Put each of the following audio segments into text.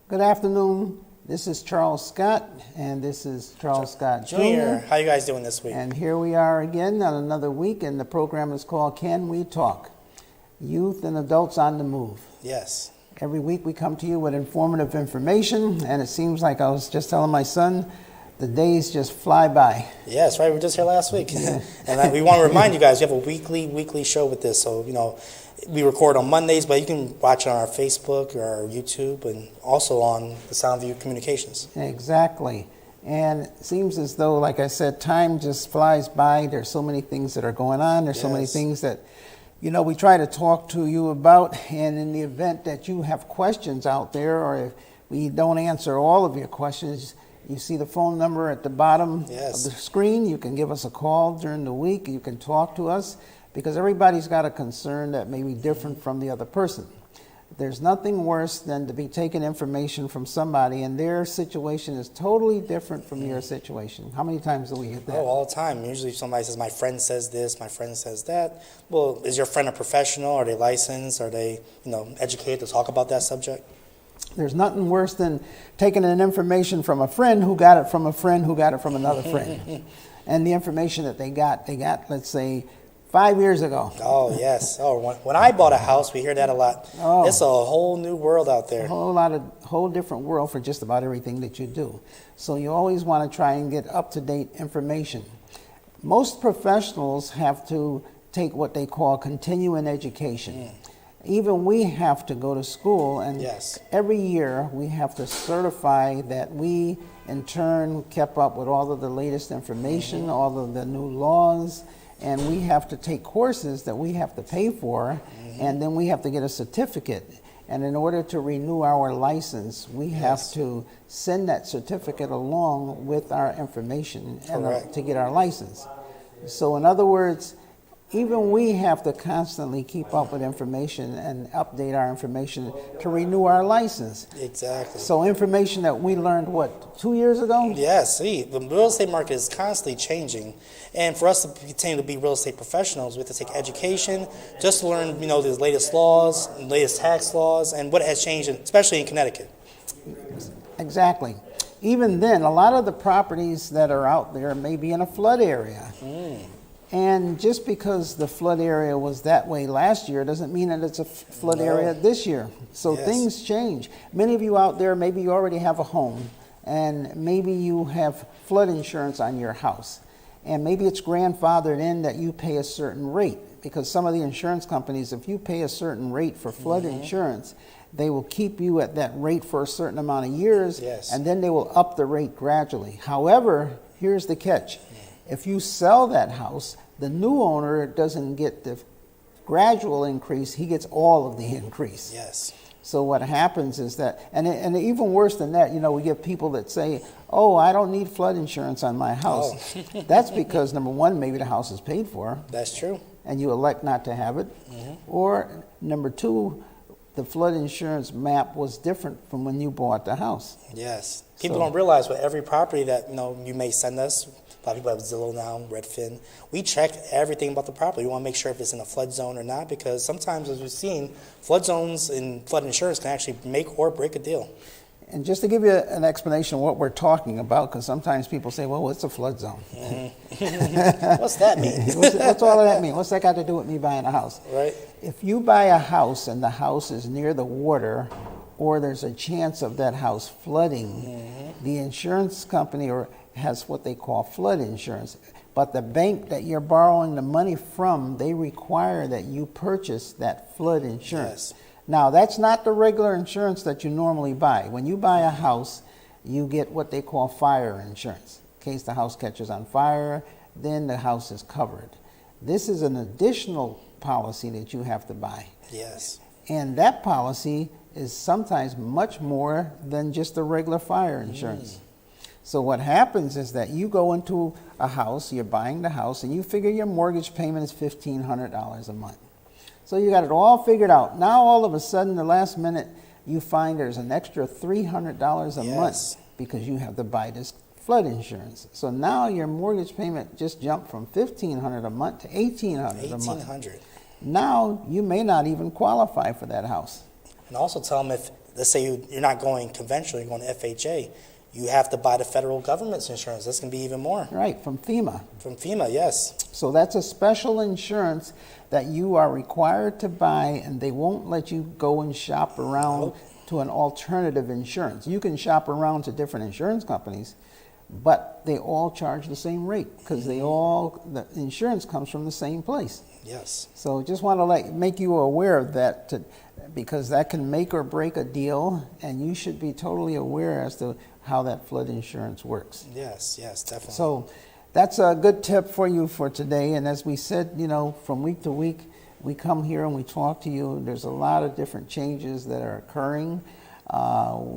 Good afternoon. This is Charles Scott, and this is Charles Scott Jr. How you guys doing this week? And here we are again on another week, and the program is called Can We Talk? Youth and Adults on the Move. Yes. Every week we come to you with informative information, and it seems like I was just telling my son, the days just fly by. Yes, right. We were just here last week. And we want to remind you guys, we have a weekly show with this. So, we record on Mondays, but you can watch it on our Facebook or our YouTube and also on the Soundview Communications. Exactly. And it seems as though, like I said, time just flies by. There's so many things that are going on. There's so many things that, we try to talk to you about. And in the event that you have questions out there, or if we don't answer all of your questions, you see the phone number at the bottom of the screen. You can give us a call during the week. You can talk to us, because everybody's got a concern that may be different from the other person. There's nothing worse than to be taking information from somebody and their situation is totally different from your situation. How many times do we get that? Oh, all the time. Usually somebody says, my friend says this, my friend says that. Well, is your friend a professional? Are they licensed? Are they, educated to talk about that subject? There's nothing worse than taking an information from a friend who got it from a friend who got it from another friend. And the information that they got, let's say, 5 years ago. Oh, yes. Oh, when I bought a house, we hear that a lot. Oh, it's a whole new world out there. A whole different world for just about everything that you do. So you always want to try and get up-to-date information. Most professionals have to take what they call continuing education. Even we have to go to school, and every year we have to certify that we, in turn, kept up with all of the latest information, all of the new laws, and we have to take courses that we have to pay for, and then we have to get a certificate. And in order to renew our license, we have to send that certificate along with our information to get our license. So in other words, even we have to constantly keep up with information and update our information to renew our license. Exactly. So information that we learned, 2 years ago? Yes, see, the real estate market is constantly changing. And for us to continue to be real estate professionals, we have to take education just to learn, the latest laws, latest tax laws, and what has changed, especially in Connecticut. Exactly. Even then, a lot of the properties that are out there may be in a flood area. And just because the flood area was that way last year doesn't mean that it's a flood area this year. So things change. Many of you out there, maybe you already have a home, and maybe you have flood insurance on your house. And maybe it's grandfathered in that you pay a certain rate, because some of the insurance companies, if you pay a certain rate for flood insurance, they will keep you at that rate for a certain amount of years, and then they will up the rate gradually. However, here's the catch. If you sell that house, the new owner doesn't get the gradual increase, he gets all of the increase. Yes. So what happens is that, and even worse than that, we get people that say, oh, I don't need flood insurance on my house. That's because, number one, maybe the house is paid for. That's true. And you elect not to have it. Or number two, the flood insurance map was different from when you bought the house. Yes. People don't realize with every property that, you may send us, a lot of people have Zillow now, Redfin. We check everything about the property. We want to make sure if it's in a flood zone or not, because sometimes, as we've seen, flood zones and flood insurance can actually make or break a deal. And just to give you an explanation of what we're talking about, because sometimes people say, well, what's a flood zone? What's that mean? What's all of that mean? What's that got to do with me buying a house? Right. If you buy a house and the house is near the water, or there's a chance of that house flooding, the insurance company has what they call flood insurance. But the bank that you're borrowing the money from, they require that you purchase that flood insurance. Now, that's not the regular insurance that you normally buy. When you buy a house, you get what they call fire insurance. In case the house catches on fire, then the house is covered. This is an additional policy that you have to buy. Yes. And that policy is sometimes much more than just the regular fire insurance. So what happens is that you go into a house, you're buying the house, and you figure your mortgage payment is $1,500 a month. So you got it all figured out. Now all of a sudden, the last minute, you find there's an extra $300 a month because you have to buy this flood insurance. So now your mortgage payment just jumped from $1,500 a month to $1,800 a month. Now you may not even qualify for that house. And also tell them if let's say you're not going conventional, you're going to FHA, you have to buy the federal government's insurance. That's going to be even more. Right, from FEMA. From FEMA, yes. So that's a special insurance that you are required to buy, and they won't let you go and shop around Nope. to an alternative insurance. You can shop around to different insurance companies, but they all charge the same rate because the insurance comes from the same place. Yes. So just want to make you aware of that because that can make or break a deal, and you should be totally aware as to how that flood insurance works. Yes, definitely. So that's a good tip for you for today. And as we said, from week to week, we come here and we talk to you. There's a lot of different changes that are occurring.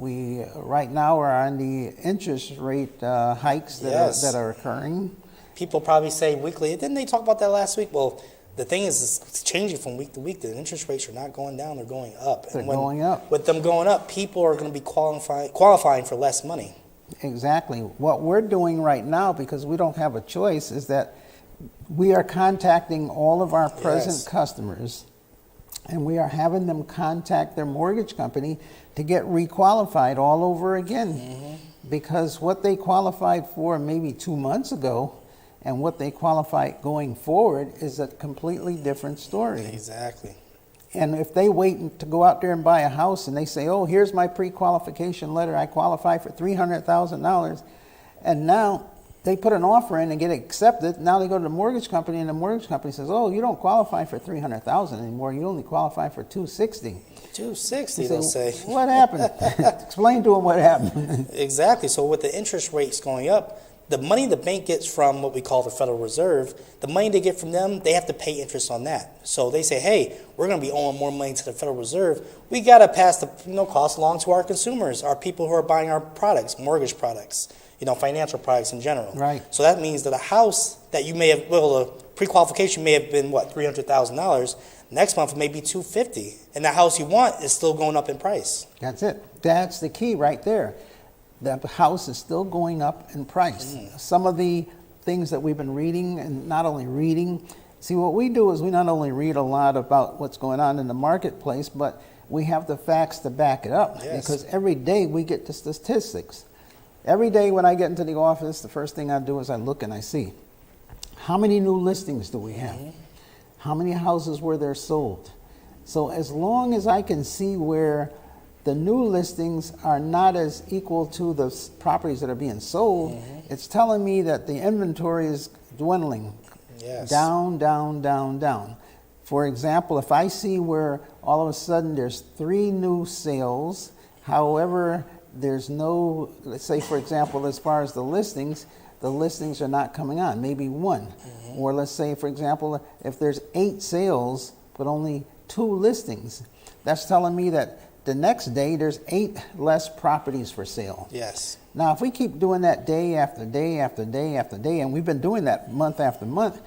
We right now are on the interest rate hikes that are occurring. People probably say weekly, didn't they talk about that last week? Well, the thing is, it's changing from week to week. The interest rates are not going down, they're going up. They're going up. With them going up, people are going to be qualifying for less money. Exactly. What we're doing right now, because we don't have a choice, is that we are contacting all of our present customers, and we are having them contact their mortgage company to get requalified all over again. Because what they qualified for maybe 2 months ago and what they qualify going forward is a completely different story. Exactly. And if they wait to go out there and buy a house and they say, oh, here's my pre-qualification letter, I qualify for $300,000, and now they put an offer in and get accepted, now they go to the mortgage company and the mortgage company says, oh, you don't qualify for $300,000 anymore, you only qualify for $260,000. $260,000, they'll say. What happened? Explain to them what happened. Exactly. So with the interest rates going up, the money the bank gets from what we call the Federal Reserve, the money they get from them, they have to pay interest on that. So they say, hey, we're going to be owing more money to the Federal Reserve. We got to pass the cost along to our consumers, our people who are buying our products, mortgage products, financial products in general. Right. So that means that a house that you may have, the pre-qualification may have been, $300,000. Next month it may be $250,000. And the house you want is still going up in price. That's it. That's the key right there. The house is still going up in price. Some of the things that we've been reading, and not only reading, see what we do is we not only read a lot about what's going on in the marketplace, but we have the facts to back it up. Yes. Because every day we get the statistics. Every day when I get into the office, the first thing I do is I look and I see how many new listings do we have? How many houses were there sold? So as long as I can see where the new listings are not as equal to the properties that are being sold, it's telling me that the inventory is dwindling. Yes. Down, down, down, down. For example, if I see where all of a sudden there's 3 new sales, however, there's no, let's say for example, as far as the listings are not coming on, maybe 1. Or let's say for example, if there's 8 sales, but only 2 listings, that's telling me that the next day, there's 8 less properties for sale. Yes. Now, if we keep doing that day after day after day after day, and we've been doing that month after month,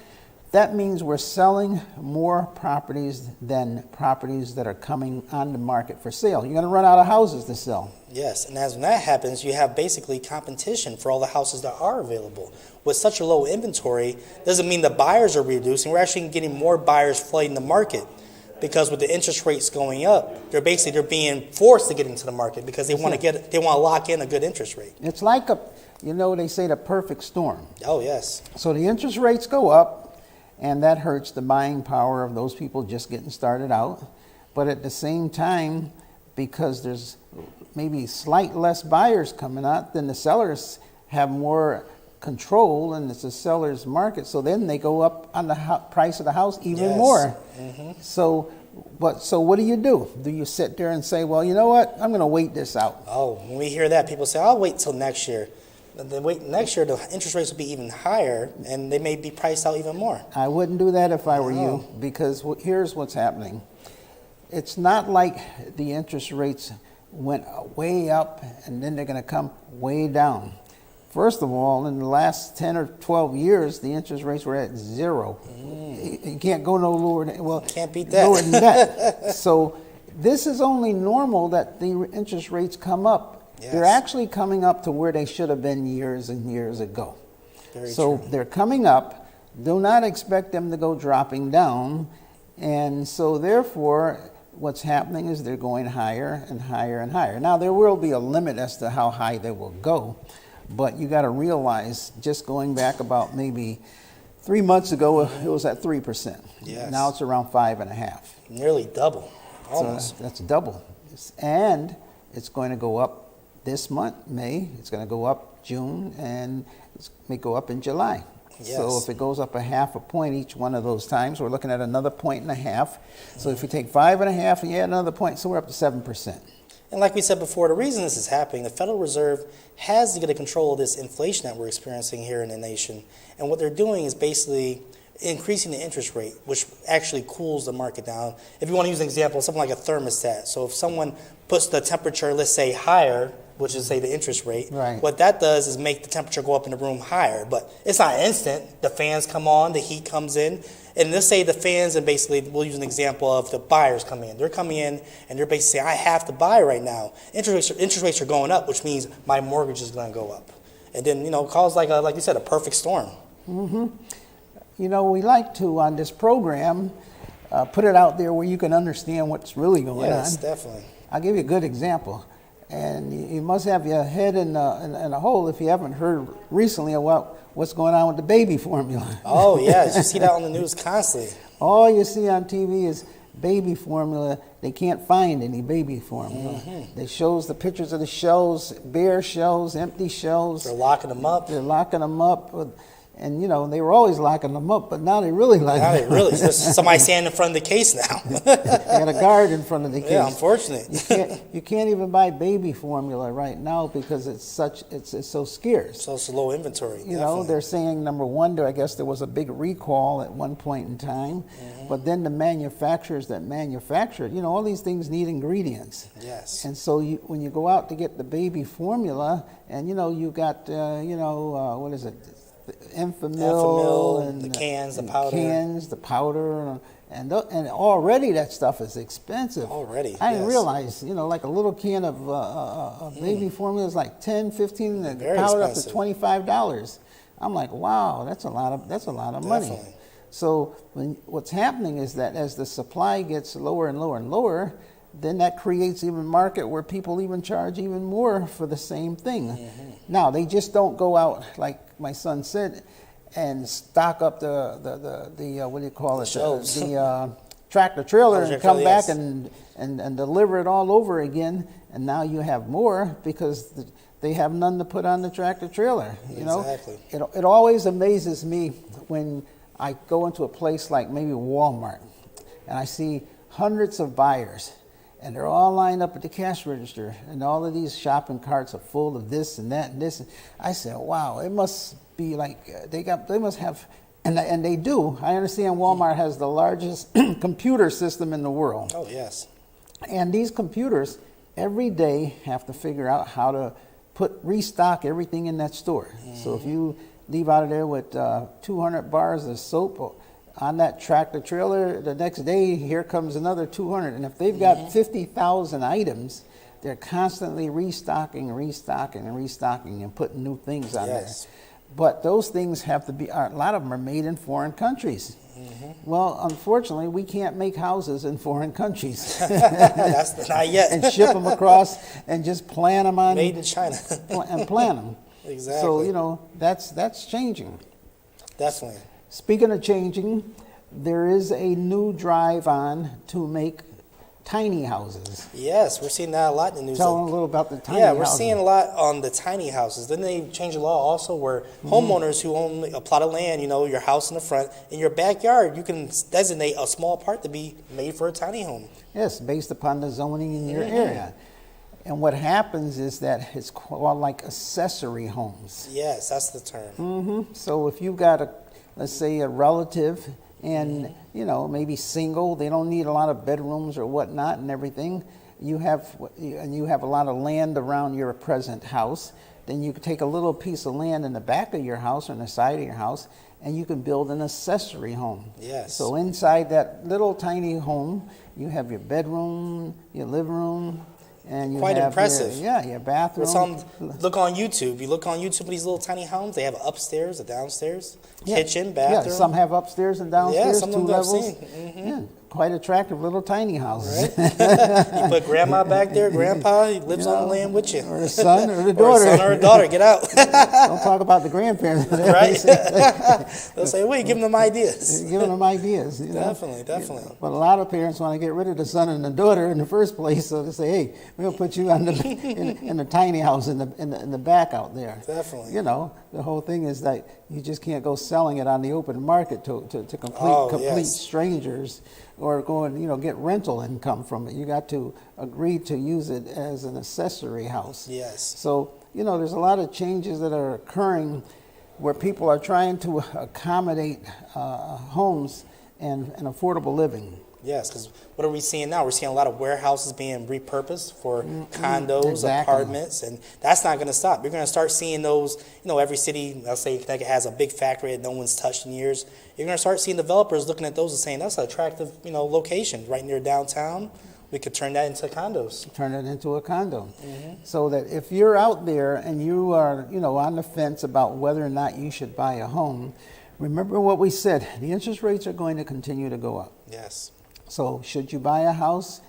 that means we're selling more properties than properties that are coming on the market for sale. You're going to run out of houses to sell. Yes, and as when that happens, you have basically competition for all the houses that are available. With such a low inventory, doesn't mean the buyers are reducing. We're actually getting more buyers flooding the market. Because with the interest rates going up, they're being forced to get into the market because they want to lock in a good interest rate. It's like they say the perfect storm. Oh, yes. So the interest rates go up, and that hurts the buying power of those people just getting started out. But at the same time, because there's maybe slight less buyers coming out, then the sellers have more control, and it's a seller's market. So then they go up on the price of the house even more. So what do? Do you sit there and say, well, you know what, I'm going to wait this out? Oh, when we hear that, people say, I'll wait till next year. Then wait next year, the interest rates will be even higher, and they may be priced out even more. I wouldn't do that if I were you, because here's what's happening. It's not like the interest rates went way up and then they're going to come way down. First of all, in the last 10 or 12 years, the interest rates were at 0. You can't go no lower than, can't beat that. Lower than that. So this is only normal that the interest rates come up. Yes. They're actually coming up to where they should have been years and years ago. Very so true. They're coming up. Do not expect them to go dropping down. And so therefore, what's happening is they're going higher and higher and higher. Now, there will be a limit as to how high they will go, but you got to realize, just going back about maybe 3 months ago, it was at 3%. Yes. Now it's around 5.5%. Nearly double, almost. So that's double. And it's going to go up this month, May. It's going to go up June, and it may go up in July. Yes. So if it goes up 0.5 point each one of those times, we're looking at another 1.5. So if you take 5.5 and you add another point, so we're up to 7%. And like we said before, the reason this is happening, the Federal Reserve has to get a control of this inflation that we're experiencing here in the nation. And what they're doing is basically increasing the interest rate, which actually cools the market down. If you want to use an example, something like a thermostat. So if someone puts the temperature, let's say, higher, which is, say, the interest rate, right, what that does is make the temperature go up in the room higher. But it's not instant. The fans come on, the heat comes in. And let's say the fans, and basically we'll use an example of the buyers come in. They're coming in and they're basically saying, I have to buy right now. Interest rates are going up, which means my mortgage is going to go up. And then, cause like you said, a perfect storm. Mm-hmm. We like to, on this program, put it out there where you can understand what's really going on. Yes, definitely. I'll give you a good example. And you must have your head in a hole if you haven't heard recently about what's going on with the baby formula. Oh, yeah. You see that on the news constantly. All you see on TV is baby formula. They can't find any baby formula. Mm-hmm. They shows the pictures of the shelves, bare shelves, empty shelves. They're locking them up. They're locking them up. And, they were always locking them up, but now they really like Now them. they really, there's somebody standing in front of the case now. They got a guard in front of the case. Yeah, unfortunate. You can't even buy baby formula right now because it's so scarce. So it's a low inventory. Definitely. They're saying, number one, I guess there was a big recall at one point in time, but then the manufacturers that manufacture it, all these things need ingredients. Yes. And so when you go out to get the baby formula, and you got what is it? Enfamil and the cans, the powder, and already that stuff is expensive. Already, I didn't realize, like a little can of baby formula is like $10, $15, and Very powder expensive. up to $25. I'm like, wow, that's a lot of money. Definitely. So what's happening is that as the supply gets lower and lower and lower, then that creates even market where people even charge even more for the same thing. Mm-hmm. Now, they just don't go out, like my son said, and stock up the what do you call it? The tractor trailer and come back and deliver it all over again. And now you have more because they have none to put on the tractor trailer. Exactly. It always amazes me when I go into a place like maybe Walmart and I see hundreds of buyers. And they're all lined up at the cash register, and all of these shopping carts are full of this and that and this. I said, "Wow, it must be like they must have," and they do. I understand Walmart has the largest computer system in the world. Oh yes. And these computers every day have to figure out how to restock everything in that store. Mm-hmm. So if you leave out of there with 200 bars of soap on that tractor trailer, the next day, here comes another 200. And if they've got 50,000 items, they're constantly restocking and putting new things on there. But those things have to be, a lot of them are made in foreign countries. Mm-hmm. Well, unfortunately, we can't make houses in foreign countries. That's not yet. And ship them across and just plant them on. Made in China. And plant them. Exactly. So, that's changing. Definitely. Speaking of changing, there is a new drive on to make tiny houses. Yes, we're seeing that a lot in the news. Tell them a little about the tiny houses. Yeah, we're seeing a lot on the tiny houses. Then they changed the law also where homeowners who own a plot of land, your house in the front, in your backyard, you can designate a small part to be made for a tiny home. Yes, based upon the zoning in your area. And what happens is that it's called like accessory homes. Yes, that's the term. Mm-hmm. So if you've got let's say a relative and maybe single, they don't need a lot of bedrooms or whatnot and everything, you have a lot of land around your present house, then you could take a little piece of land in the back of your house or in the side of your house and you can build an accessory home. Yes. So inside that little tiny home, you have your bedroom, your living room, and you Quite have impressive. your bathroom. Look on YouTube. You look on YouTube, these little tiny homes, they have an upstairs, a downstairs, kitchen, bathroom. Yeah, some have upstairs and downstairs, some 2 of them I've levels. seen. Mm-hmm. Yeah. quite attractive little tiny houses. Right? You put grandma back there, grandpa, he lives on the land with you. Or a son or a Or a daughter. son or a daughter, get out. Don't talk about the grandparents. Right? They'll say, wait, give them ideas. Giving them ideas. You know? Definitely. But a lot of parents want to get rid of the son and the daughter in the first place, so they say, "Hey, we'll put you on in the tiny house in the back out there." Definitely. You know, the whole thing is that you just can't go selling it on the open market to complete yes. strangers, or go and get rental income from it. You got to agree to use it as an accessory house. Yes. So there's a lot of changes that are occurring where people are trying to accommodate homes and affordable living. Yes, because what are we seeing now? We're seeing a lot of warehouses being repurposed for condos, exactly. apartments, and that's not going to stop. You're going to start seeing those, every city, let's say Connecticut has a big factory that no one's touched in years. You're going to start seeing developers looking at those and saying, that's an attractive, location right near downtown. We could turn that into condos. Turn it into a condo. So that if you're out there and you are, on the fence about whether or not you should buy a home, remember what we said. The interest rates are going to continue to go up. Yes. So should you buy a house?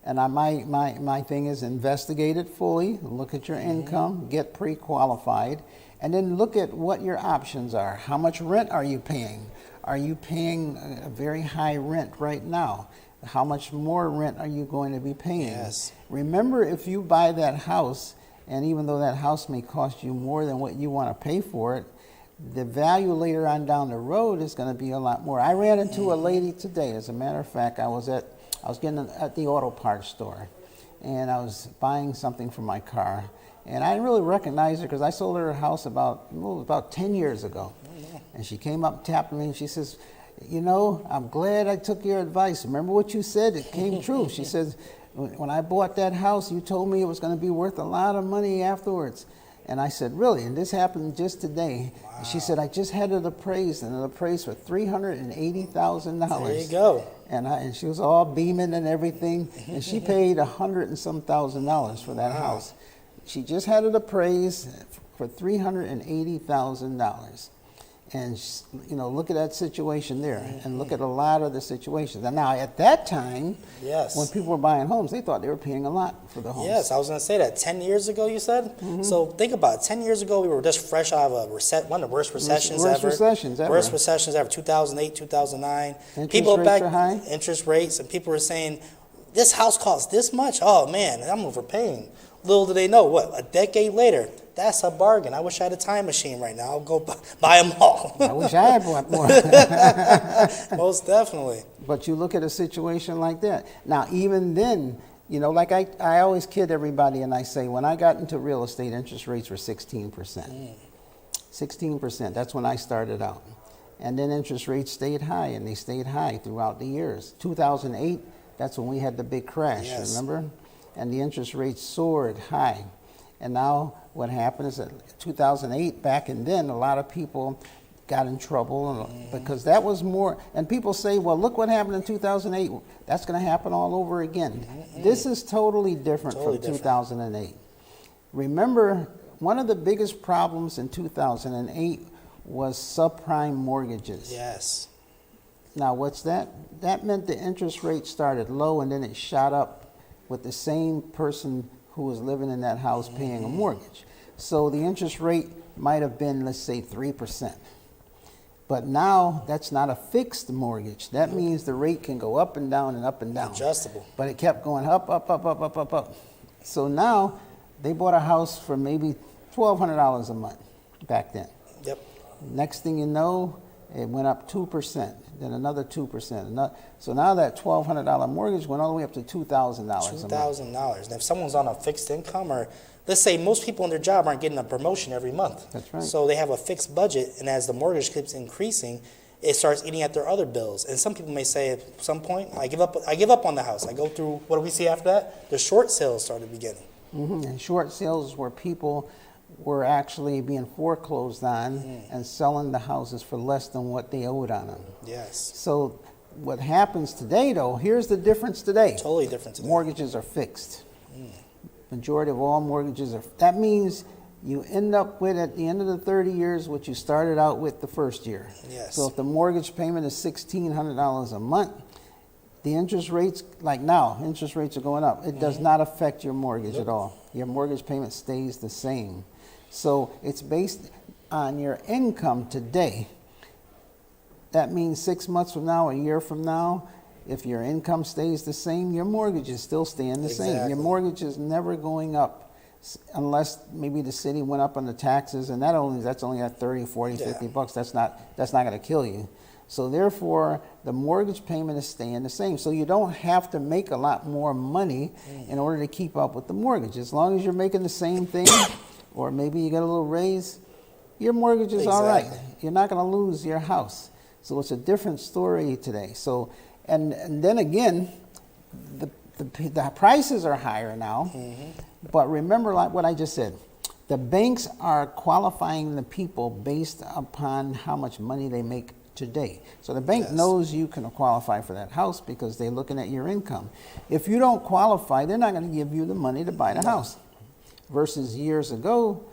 And my thing is investigate it fully, look at your income, get pre-qualified, and then look at what your options are. How much rent are you paying? Are you paying a very high rent right now? How much more rent are you going to be paying? Yes. Remember, if you buy that house, and even though that house may cost you more than what you want to pay for it, the value later on down the road is going to be a lot more. I ran into a lady today. As a matter of fact, I was getting at the auto parts store, and I was buying something for my car, and I didn't really recognize her because I sold her a house about 10 years ago. And she came up, tapped me, and she says, I'm glad I took your advice. Remember what you said? It came true. She says, when I bought that house, you told me it was going to be worth a lot of money afterwards. And I said, really? And this happened just today. Wow. And she said, I just had it appraised, and it appraised for $380,000. There you go. And she was all beaming and everything. And she paid $100 and some thousand for that house. She just had it appraised for $380,000. And look at that situation there, and look at a lot of the situations. And now, at that time, yes, when people were buying homes, they thought they were paying a lot for the homes. Yes, I was going to say that. 10 years ago, you said? So think about it. 10 years ago, we were just fresh out of one of the worst recessions ever. Worst recessions ever, 2008, 2009. Interest rates, and people were saying, this house costs this much? Oh, man, I'm overpaying. Little do they know, a decade later, that's a bargain. I wish I had a time machine right now. I'll go buy them all. I wish I had bought more. Most definitely. But you look at a situation like that. Now, even then, like I always kid everybody, and I say, when I got into real estate, interest rates were 16%. 16%, that's when I started out. And then interest rates stayed high, and they stayed high throughout the years. 2008, that's when we had the big crash, remember? And the interest rates soared high. And now what happened is that 2008, back and then, a lot of people got in trouble because that was more. And people say, well, look what happened in 2008. That's going to happen all over again. This is totally different from 2008. Remember, one of the biggest problems in 2008 was subprime mortgages. Yes. Now, what's that? That meant the interest rate started low and then it shot up with the same person who was living in that house paying a mortgage. So the interest rate might have been, let's say, 3%. But now that's not a fixed mortgage. That means the rate can go up and down and up and down. Adjustable. But it kept going up, up, up, up, up, up, up. So now they bought a house for maybe $1,200 a month back then. Yep. Next thing you know, it went up 2%, then another 2%. So now that $1,200 mortgage went all the way up to $2,000 a month. $2,000. And if someone's on a fixed income, or let's say most people in their job aren't getting a promotion every month. That's right. So they have a fixed budget, and as the mortgage keeps increasing, it starts eating at their other bills. And some people may say at some point, I give up on the house. I go through, what do we see after that? The short sales started beginning. And short sales where people were actually being foreclosed on and selling the houses for less than what they owed on them. Yes. So what happens today, though, here's the difference today. Totally different today. Mortgages are fixed. Majority of all mortgages are. That means you end up with, at the end of the 30 years, what you started out with the first year. Yes. So if the mortgage payment is $1,600 a month, The interest rates, like now, interest rates are going up. It does not affect your mortgage at all. Your mortgage payment stays the same. So it's based on your income today. That means 6 months from now, a year from now, if your income stays the same, your mortgage is still staying the same. Your Exactly. mortgage is never going up unless maybe the city went up on the taxes, and that's only at 30, 40, 50 bucks. That's not going to kill you. So therefore, the mortgage payment is staying the same. So you don't have to make a lot more money in order to keep up with the mortgage. As long as you're making the same thing, or maybe you get a little raise, your mortgage is all right. You're not going to lose your house. So it's a different story today. So, and then again, the prices are higher now. But remember, like what I just said, the banks are qualifying the people based upon how much money they make today. So the bank knows you can qualify for that house because they're looking at your income. If you don't qualify, they're not going to give you the money to buy the house. Versus years ago,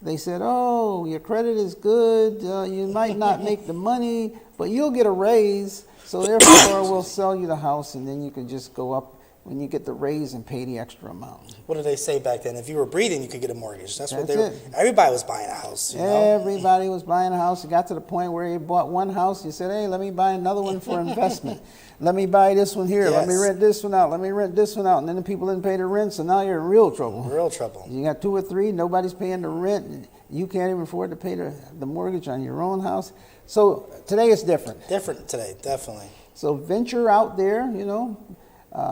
they said, oh, your credit is good, you might not make the money, but you'll get a raise, so therefore we'll sell you the house, and then you can just go up when you get the raise and pay the extra amount. What did they say back then? If you were breathing, you could get a mortgage. That's what it. Everybody was buying a house. Everybody was buying a house. It got to the point where you bought one house, you said, hey, let me buy another one for investment. Let me buy this one here. Let me rent this one out. Let me rent this one out. And then the people didn't pay the rent, so now you're in real trouble. Real trouble. You got 2 or 3, nobody's paying the rent, and you can't even afford to pay the mortgage on your own house. So today it's different. Different today, definitely. So venture out there,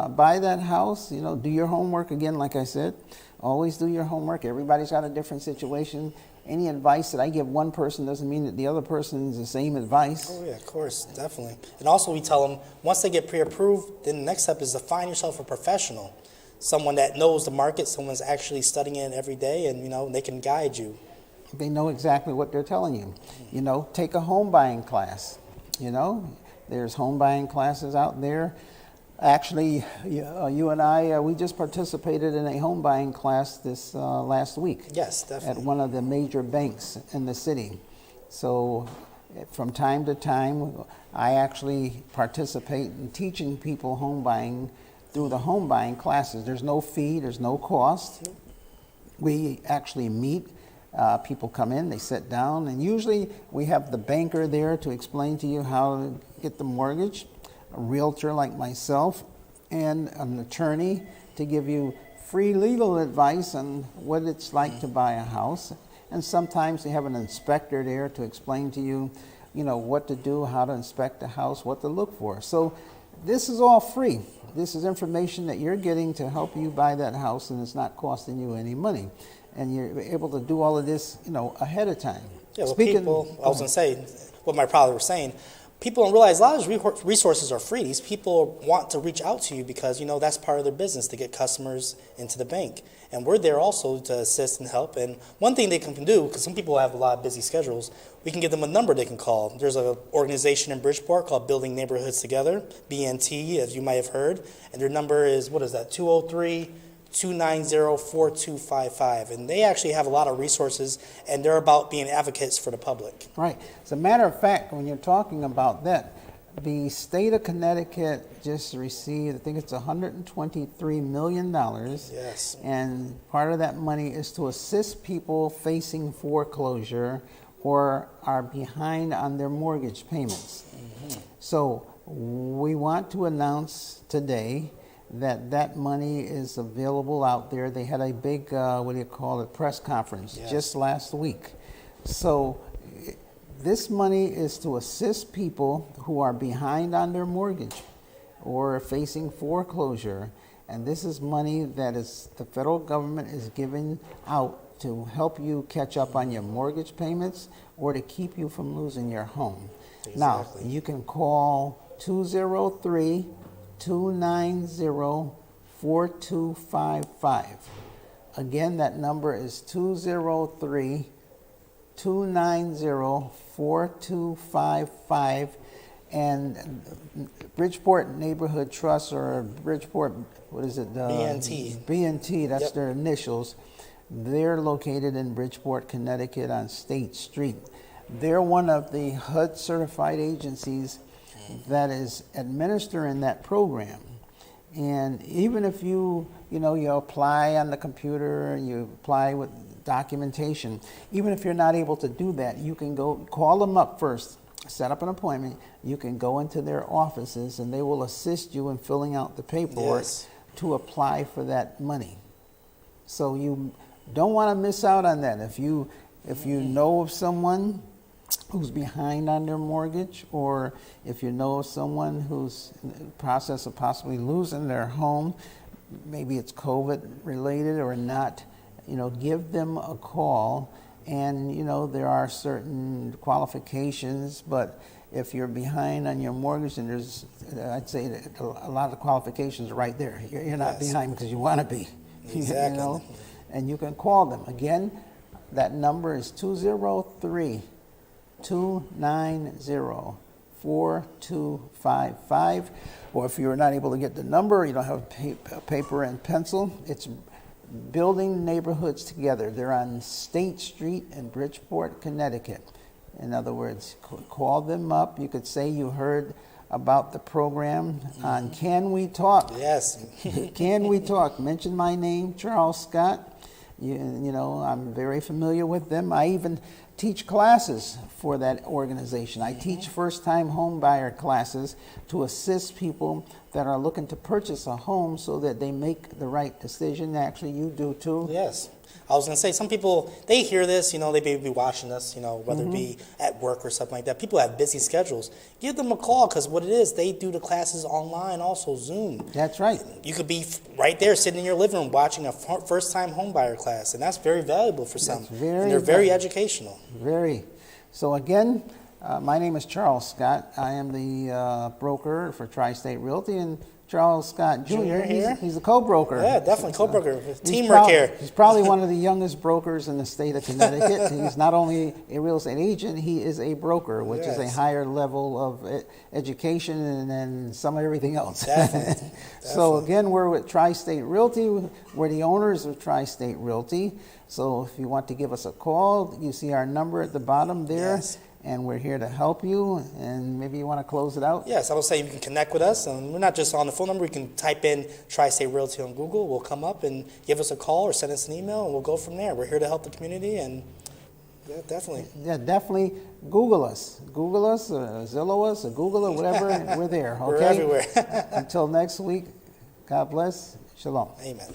buy that house, do your homework again, like I said. Always do your homework. Everybody's got a different situation. Any advice that I give one person doesn't mean that the other person is the same advice. Oh, yeah, of course, definitely. And also we tell them, once they get pre-approved, then the next step is to find yourself a professional. Someone that knows the market, someone's actually studying it every day, and, they can guide you. They know exactly what they're telling you. Take a home buying class. There's home buying classes out there. Actually, you and I, we just participated in a home buying class this last week. Yes, definitely. At one of the major banks in the city. So from time to time, I actually participate in teaching people home buying through the home buying classes. There's no fee, there's no cost. We actually meet. People come in, they sit down, and usually we have the banker there to explain to you how to get the mortgage, a realtor like myself, and an attorney to give you free legal advice on what it's like to buy a house. And sometimes they have an inspector there to explain to you, what to do, how to inspect the house, what to look for. So this is all free. This is information that you're getting to help you buy that house, and it's not costing you any money. And you're able to do all of this, ahead of time. Yeah, well, I was going to say, what my brother was saying, people don't realize a lot of these resources are free. These people want to reach out to you because, that's part of their business, to get customers into the bank. And we're there also to assist and help. And one thing they can do, because some people have a lot of busy schedules, we can give them a number they can call. There's an organization in Bridgeport called Building Neighborhoods Together, BNT, as you might have heard. And their number is, 203-290-4255. And they actually have a lot of resources, and they're about being advocates for the public. Right. As a matter of fact, when you're talking about that, the state of Connecticut just received, I think it's $123 million. Yes. And part of that money is to assist people facing foreclosure or are behind on their mortgage payments. So we want to announce today that money is available out there. They had a big, press conference just last week. So this money is to assist people who are behind on their mortgage or facing foreclosure. And this is money that the federal government is giving out to help you catch up on your mortgage payments or to keep you from losing your home. Exactly. Now, you can call 203-290-4255. Again, that number is 203-290-4255. And Bridgeport Neighborhood Trust, or Bridgeport, BNT. BNT, that's their initials. They're located in Bridgeport, Connecticut on State Street. They're one of the HUD certified agencies that is administering that program. And even if you apply on the computer and you apply with documentation, even if you're not able to do that, you can go call them up first, set up an appointment. You can go into their offices and they will assist you in filling out the paperwork to apply for that money. So you don't want to miss out on that. If you know of someone who's behind on their mortgage, or if you know of someone who's in the process of possibly losing their home, maybe it's COVID related or not, give them a call. And, there are certain qualifications, but if you're behind on your mortgage, and I'd say that a lot of the qualifications are right there. You're not behind because you want to be, Exactly. And you can call them. Again, that number is 203-290-4255. Or if you're not able to get the number, you don't have paper and pencil, it's Building Neighborhoods Together. They're on State Street in Bridgeport, Connecticut. In other words, call them up. You could say you heard about the program on Can We Talk? Yes. Can We Talk? Mention my name, Charles Scott. I'm very familiar with them. I even teach classes for that organization. I teach first-time home buyer classes to assist people that are looking to purchase a home so that they make the right decision. Actually, you do too. Yes. I was going to say, some people, they hear this, they may be watching us, whether it be at work or something like that. People have busy schedules. Give them a call, because what it is, they do the classes online, also Zoom. That's right. You could be right there sitting in your living room watching a first-time home buyer class, and that's very valuable for some. And they're very educational. Very. So again, my name is Charles Scott. I am the broker for Tri-State Realty, and Charles Scott Jr. He's a co-broker. Yeah, definitely co-broker. Teamwork here. He's probably one of the youngest brokers in the state of Connecticut. He's not only a real estate agent, he is a broker, which is a higher level of education and then some of everything else. Definitely. So again, we're with Tri-State Realty. We're the owners of Tri-State Realty. So if you want to give us a call, you see our number at the bottom there. Yes. And we're here to help you, and maybe you want to close it out? Yes, I will say you can connect with us, and we're not just on the phone number. You can type in Tri-State Realty on Google. We'll come up and give us a call or send us an email, and we'll go from there. We're here to help the community, and definitely. Yeah, definitely Google us. Google us, or Zillow us, or Google or whatever. We're there, okay? We're everywhere. Until next week, God bless. Shalom. Amen.